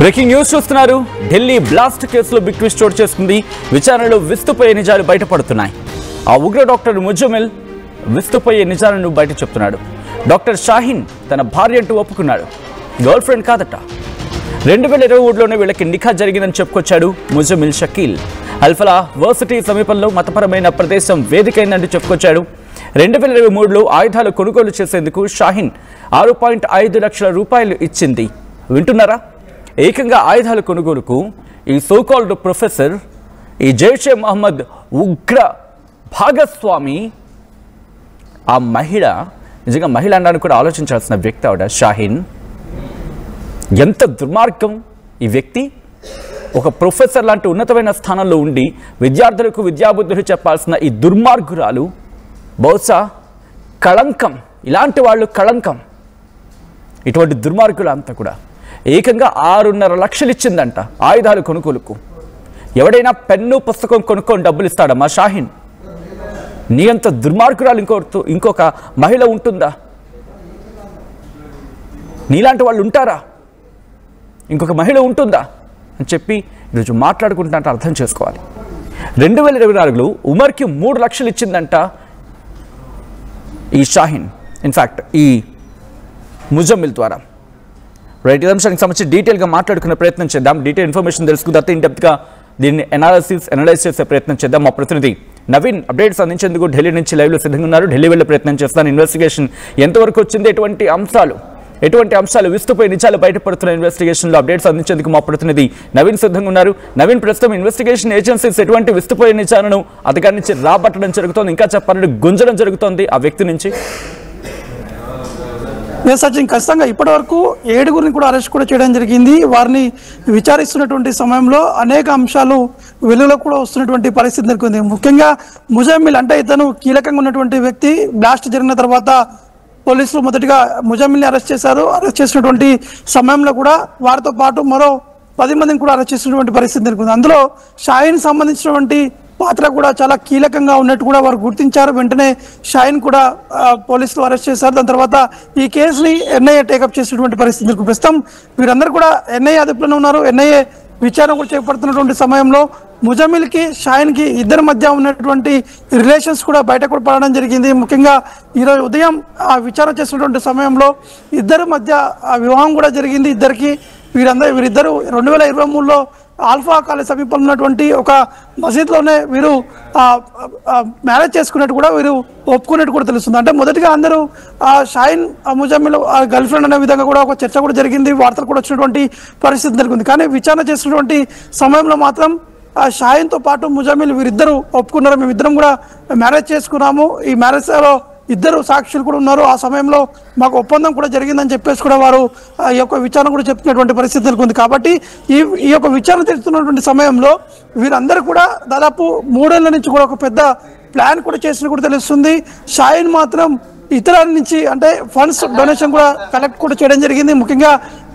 Breaking news చూస్తున్నారు. Delhi blast కేసులో big twist చోటు చేసుకుంది. విచారణలో విస్తుపోయే నిజాలు బయటపడుతున్నాయి. ఆ ఉగ్ర డాక్టర్ ముజమిల్ విస్తుపోయే నిజాలను బయట చెప్తున్నాడు. డాక్టర్ షాహీన్ తన భార్య అంటూ ఒప్పుకున్నాడు. గర్ల్ ఫ్రెండ్ కాదట. 2023లోనే వీళ్ళకి నిఖా జరిగిందని చెప్పుకొచ్చాడు ముజమిల్ షకీల్. అల్ఫలా వర్సిటీ సమీపంలో మతపరమైన ప్రదేశం వేదికైందంటూ చెప్పుకొచ్చాడు. 2023లో ఆయుధాలు కొనుగోలు చేసేందుకు షాహీన్ 6.5 లక్షల రూపాయలు ఇచ్చింది. వింటున్నారా? ఏకంగా ఆయుధాల కొనుగోలుకు ఈ సోకాల్డ్ ప్రొఫెసర్, ఈ జైషే మహమ్మద్ ఉగ్ర భాగస్వామి, ఆ మహిళ, నిజంగా మహిళ అన్నాను కూడా ఆలోచించాల్సిన వ్యక్తి ఆవిడ షాహీన్. ఎంత దుర్మార్గం ఈ వ్యక్తి! ఒక ప్రొఫెసర్ లాంటి ఉన్నతమైన స్థానంలో ఉండి విద్యార్థులకు విద్యాబుద్ధులు చెప్పాల్సిన ఈ దుర్మార్గురాలు బహుశా కళంకం. ఇలాంటి వాళ్ళు కళంకం. ఇటువంటి దుర్మార్గులు అంతా కూడా ఏకంగా 6.5 లక్షలు ఇచ్చిందంట ఆయుధాలు కొనుగోలుకు. ఎవడైనా పెన్ను పుస్తకం కొనుక్కొని డబ్బులు ఇస్తాడమ్మా షాహీన్? నీ అంత దుర్మార్గురాలు ఇంకొక మహిళ ఉంటుందా? నీలాంటి వాళ్ళు ఉంటారా? ఇంకొక మహిళ ఉంటుందా అని చెప్పి ఈరోజు మాట్లాడుకుంటున్నట్టు అర్థం చేసుకోవాలి. 2024లో ఉమర్కి 3 లక్షలు ఇచ్చిందంట ఈ షాహీన్, ఇన్ఫ్యాక్ట్ ఈ ముజమిల్ ద్వారా. రైట్, ఈ అంశానికి సంబంధించి డీటెయిల్గా మాట్లాడుకునే ప్రయత్నం చేద్దాం. డీటెయిల్ ఇన్ఫర్మేషన్ తెలుసుకున్న తర్వాత ఇన్డెప్త్గా దీన్ని అనలైజ్ చేసే ప్రయత్నం చేద్దాం. మా ప్రతినిధి నవీన్ అప్డేట్స్ అందించేందుకు ఢిల్లీ నుంచి లైవ్లో సిద్ధంగా ఉన్నారు. ఢిల్లీ వెళ్ళే ప్రయత్నం చేస్తాను. ఇన్వెస్టిగేషన్ ఎంతవరకు వచ్చింది, ఎటువంటి అంశాలు విస్తుపోయి నిజాలు బయటపడుతున్న ఇన్వెస్టిగేషన్లో అప్డేట్స్ అందించేందుకు మా ప్రతినిధి నవీన్ సిద్ధంగా ఉన్నారు. నవీన్, ప్రస్తుతం ఇన్వెస్టిగేషన్ ఏజెన్సీస్ ఎటువంటి విస్తుపోయే నిజాలను అధికారి నుంచి రాబట్టడం జరుగుతోంది, ఇంకా చెప్పాలంటే గుంజడం జరుగుతోంది ఆ వ్యక్తి నుంచి? సచిన్, ఖచ్చితంగా ఇప్పటి వరకు 7గురిని కూడా అరెస్ట్ కూడా చేయడం జరిగింది. వారిని విచారిస్తున్నటువంటి సమయంలో అనేక అంశాలు వెలుగులో కూడా వస్తున్నటువంటి పరిస్థితి నెలకొంది. ముఖ్యంగా ముజమిల్ అంటే ఇతను కీలకంగా ఉన్నటువంటి వ్యక్తి. బ్లాస్ట్ జరిగిన తర్వాత పోలీసులు మొదటిగా ముజమిల్ని అరెస్ట్ చేశారు. అరెస్ట్ చేసినటువంటి సమయంలో కూడా వారితో పాటు మరో 10 మందిని కూడా అరెస్ట్ చేసినటువంటి పరిస్థితి నెలకొంది. అందులో షాహీన్ సంబంధించినటువంటి పాత్ర కూడా చాలా కీలకంగా ఉన్నట్టు కూడా వారు గుర్తించారు. వెంటనే షాహీన్ కూడా పోలీసులు అరెస్ట్ చేశారు. దాని తర్వాత ఈ కేసుని ఎన్ఐఏ టేకప్ చేసినటువంటి పరిస్థితి. ప్రస్తుతం వీరందరూ కూడా ఎన్ఐఏ అదుపులోనే ఉన్నారు. ఎన్ఐఏ విచారణ కూడా చేపడుతున్నటువంటి సమయంలో ముజమిల్కి షాహీన్కి ఇద్దరి మధ్య ఉన్నటువంటి రిలేషన్స్ కూడా బయట కూడా పడడం జరిగింది. ముఖ్యంగా ఈరోజు ఉదయం ఆ విచారణ చేసినటువంటి సమయంలో ఇద్దరి మధ్య వివాహం కూడా జరిగింది. వీరిద్దరూ 2023లో ఆల్ఫా కాలేజ్ సమీపంలో ఉన్నటువంటి ఒక మసీద్లోనే వీరు మ్యారేజ్ చేసుకున్నట్టు కూడా వీరు ఒప్పుకున్నట్టు కూడా తెలుస్తుంది. అంటే మొదటిగా అందరూ షాహీన్ ముజమిల్ గర్ల్ ఫ్రెండ్ అనే విధంగా కూడా ఒక చర్చ కూడా జరిగింది. వార్తలు కూడా వచ్చినటువంటి పరిస్థితి జరిగింది. కానీ విచారణ చేసినటువంటి సమయంలో మాత్రం షాహీన్తో పాటు ముజమిల్ వీరిద్దరూ ఒప్పుకున్నారు. మేమిద్దరం కూడా మ్యారేజ్ చేసుకున్నాము, ఈ మ్యారేజ్లో ఇద్దరు సాక్షులు కూడా ఉన్నారు, ఆ సమయంలో మాకు ఒప్పందం కూడా జరిగిందని చెప్పేసి కూడా వారు ఈ యొక్క విచారణ కూడా చెప్తున్నటువంటి పరిస్థితి నెలకొంది. కాబట్టి ఈ యొక్క విచారణ జరుగుతున్నటువంటి సమయంలో వీరందరూ కూడా దాదాపు 3 ఏళ్ల నుంచి కూడా ఒక పెద్ద ప్లాన్ కూడా చేసినట్టు కూడా తెలుస్తుంది. షాహీన్ మాత్రం ఇతరుల నుంచి అంటే ఫండ్స్ డొనేషన్ కూడా కలెక్ట్ కూడా చేయడం జరిగింది. ముఖ్యంగా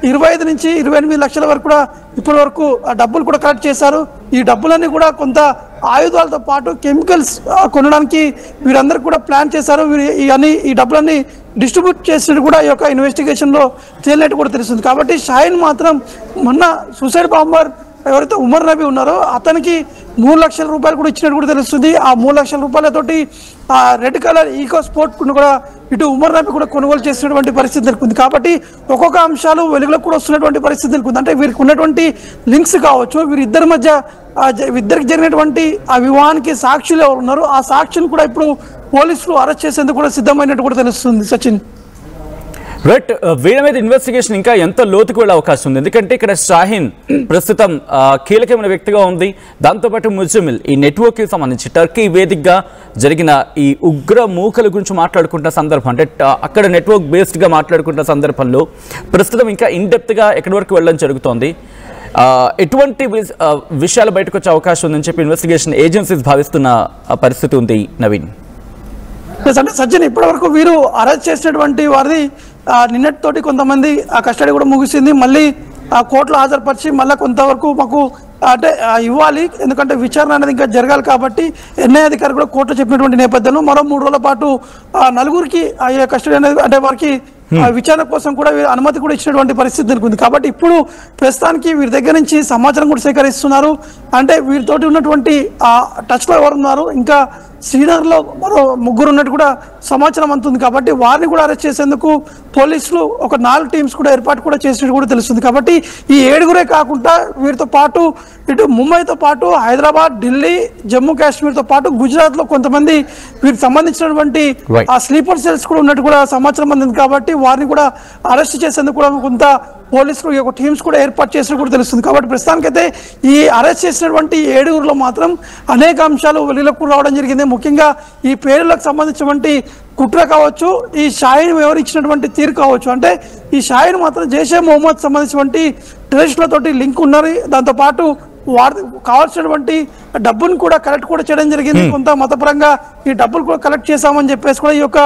25 నుంచి 28 లక్షల వరకు కూడా ఇప్పటి వరకు డబ్బులు కూడా కలెక్ట్ చేశారు. ఈ డబ్బులన్నీ కూడా కొంత ఆయుధాలతో పాటు కెమికల్స్ కొనడానికి వీరందరూ కూడా ప్లాన్ చేశారు. ఈ డబ్బులన్నీ డిస్ట్రిబ్యూట్ చేసినట్టు కూడా ఈ యొక్క ఇన్వెస్టిగేషన్లో తేలినట్టు కూడా తెలుస్తుంది. కాబట్టి షాహీన్ మాత్రం మొన్న సూసైడ్ బాంబర్ ఎవరైతే ఉమర్ నబీ ఉన్నారో అతనికి 3 లక్షల రూపాయలు కూడా ఇచ్చినట్టు కూడా తెలుస్తుంది. ఆ 3 లక్షల రూపాయలతోటి రెడ్ కలర్ ఈకో స్పోర్ట్ కూడా ఇటు ఉమర్ నబీ కూడా కొనుగోలు చేసినటువంటి పరిస్థితి నెలకొంది. కాబట్టి ఒక్కొక్క అంశాలు వెలుగులోకి కూడా వస్తున్నటువంటి పరిస్థితి నెలకొంది. అంటే వీరికి ఉన్నటువంటి లింక్స్ కావచ్చు, వీరిద్దరి మధ్య ఇద్దరికి జరిగినటువంటి ఆ వివాహానికి సాక్షులు ఎవరు ఉన్నారు, ఆ సాక్షులు కూడా ఇప్పుడు పోలీసులు అరెస్ట్ చేసేందుకు కూడా సిద్ధమైనట్టు కూడా తెలుస్తుంది. సచిన్, రైట్, వీళ్ళ మీద ఇన్వెస్టిగేషన్ ఇంకా ఎంత లోతుకు వెళ్ళే అవకాశం ఉంది? ఎందుకంటే ఇక్కడ షాహీన్ ప్రస్తుతం కీలకమైన వ్యక్తిగా ఉంది. దాంతోపాటు ముజమిల్ ఈ నెట్వర్క్కి సంబంధించి టర్కీ వేదికగా జరిగిన ఈ ఉగ్ర మూకల గురించి మాట్లాడుకుంటున్న సందర్భం, అంటే అక్కడ నెట్వర్క్ బేస్డ్గా మాట్లాడుకుంటున్న సందర్భంలో ప్రస్తుతం ఇంకా ఇన్డెప్త్గా ఎక్కడి వరకు వెళ్ళడం జరుగుతోంది, ఎటువంటి విషయాలు బయటకు వచ్చే అవకాశం ఉందని చెప్పి ఇన్వెస్టిగేషన్ ఏజెన్సీస్ భావిస్తున్న పరిస్థితి ఉంది నవీన్? అంటే సజ్జన్, ఇప్పటి వరకు వీరు అరెస్ట్ చేసినటువంటి వారిది నిన్నటితోటి కొంతమంది కస్టడీ కూడా ముగిసింది. మళ్ళీ కోర్టులో హాజరుపరిచి మళ్ళీ కొంతవరకు మాకు అంటే ఇవ్వాలి, ఎందుకంటే విచారణ అనేది ఇంకా జరగాలి. కాబట్టి ఎన్ఐఏ అధికారి కూడా కోర్టులో చెప్పినటువంటి నేపథ్యంలో మరో 3 రోజుల పాటు 4గురికి కస్టడీ అనేది అంటే వారికి ఆ విచారణ కోసం కూడా అనుమతి కూడా ఇచ్చినటువంటి పరిస్థితి నెలకొంది. కాబట్టి ఇప్పుడు ప్రస్తుతానికి వీరి దగ్గర నుంచి సమాచారం కూడా సేకరిస్తున్నారు. అంటే వీరితోటి ఉన్నటువంటి టచ్ లో ఎవరు ఉన్నారు, ఇంకా శ్రీనగర్ లో మరో ముగ్గురు ఉన్నట్టు కూడా సమాచారం అందుతుంది. కాబట్టి వారిని కూడా అరెస్ట్ చేసేందుకు పోలీసులు ఒక 4 టీమ్స్ కూడా ఏర్పాటు కూడా చేసినట్టు కూడా తెలుస్తుంది. కాబట్టి ఈ 7గురే కాకుండా వీరితో పాటు ఇటు ముంబైతో పాటు హైదరాబాద్, ఢిల్లీ, జమ్మూ కాశ్మీర్తో పాటు గుజరాత్ లో కొంతమంది వీరికి సంబంధించినటువంటి ఆ స్లీపర్ సెల్స్ కూడా ఉన్నట్టు కూడా సమాచారం అందింది. కాబట్టి వారిని కూడా అరెస్ట్ చేసేందుకు కూడా కొంత పోలీసులు ఒక టీమ్స్ కూడా ఏర్పాటు చేసినట్టు కూడా తెలుస్తుంది. కాబట్టి ప్రస్తుతానికైతే ఈ అరెస్ట్ చేసినటువంటి 7గురిలో మాత్రం అనేక అంశాలు వెలుగులోకి రావడం జరిగింది. ముఖ్యంగా ఈ పేర్లకు సంబంధించినటువంటి కుట్ర కావచ్చు, ఈ షాయిన్ వివరించినటువంటి తీరు కావచ్చు. అంటే ఈ షాయిన్ మాత్రం జైషే మొహమ్మద్ సంబంధించినటువంటి టెర్రరిస్టులతోటి లింక్ ఉన్నది. దాంతోపాటు వారి కావాల్సినటువంటి డబ్బును కూడా కలెక్ట్ కూడా చేయడం జరిగింది. కొంత మతపరంగా ఈ డబ్బులు కూడా కలెక్ట్ చేశామని చెప్పేసి కూడా ఈ యొక్క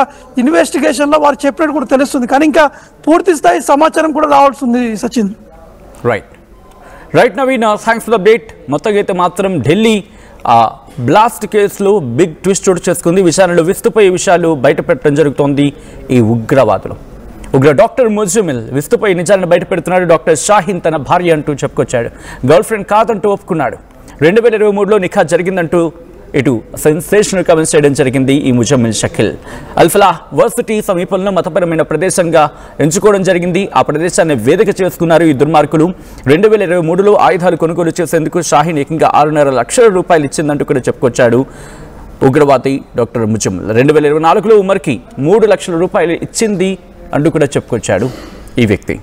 ఇన్వెస్టిగేషన్ లో వారు చెప్పినట్టు కూడా తెలుస్తుంది. కానీ ఇంకా పూర్తి స్థాయి సమాచారం కూడా రావాల్సింది Sachin. Right Naveen, thanks for the update. మొత్తంగా అయితే మాత్రం ఢిల్లీ బ్లాస్ట్ కేసులో బిగ్ ట్విస్ట్ చోటు చేసుకుంది. విచారణలో విస్తుపోయే విషయాలు బయటపెట్టడం జరుగుతోంది. ఈ ఉగ్ర డాక్టర్ ముజమిల్ విస్తుపై నిజాలను బయటపెడుతున్నాడు. డాక్టర్ షాహీన్ తన భార్య అంటూ చెప్పుకొచ్చాడు. గర్ల్ ఫ్రెండ్ కాదంటూ ఒప్పుకున్నాడు. 2023లో నిఖా జరిగిందంటూ ఇటు సెన్సేషనల్ కామెంట్స్ చేయడం జరిగింది. ఈ ముజమిల్ షకీల్ అల్ఫలాహ్ వర్సిటీ సమీపంలో మతపరమైన ప్రదేశంగా ఎంచుకోవడం జరిగింది. ఆ ప్రదేశాన్ని వేదిక చేసుకున్నారు ఈ దుర్మార్గులు. 2023లో ఆయుధాలు కొనుగోలు చేసేందుకు షాహీన్ ఏకంగా 6.5 లక్షల రూపాయలు ఇచ్చిందంటూ కూడా చెప్పుకొచ్చాడు ఉగ్రవాది డాక్టర్ ముజమిల్. 2024లో ఉమర్కి 3 లక్షల రూపాయలు ఇచ్చింది అంటూ కూడా చెప్పుకొచ్చాడు ఈ వ్యక్తి.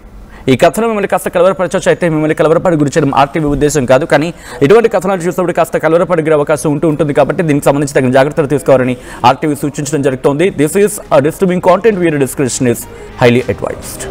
ఈ కథనం మిమ్మల్ని కాస్త కలవరపరచవచ్చు. అయితే మిమ్మల్ని కలవరపడి గురి చేయడం ఆర్టీవీ ఉద్దేశం కాదు. కానీ ఇటువంటి కథనాలు చూసినప్పుడు కాస్త కలవరపడిగే అవకాశం ఉంటుంది. కాబట్టి దీనికి సంబంధించి తగిన జాగ్రత్తలు తీసుకోవాలని ఆర్టీవీ సూచించడం జరుగుతోంది. This is disturbing content. Viewer discretion is highly advised.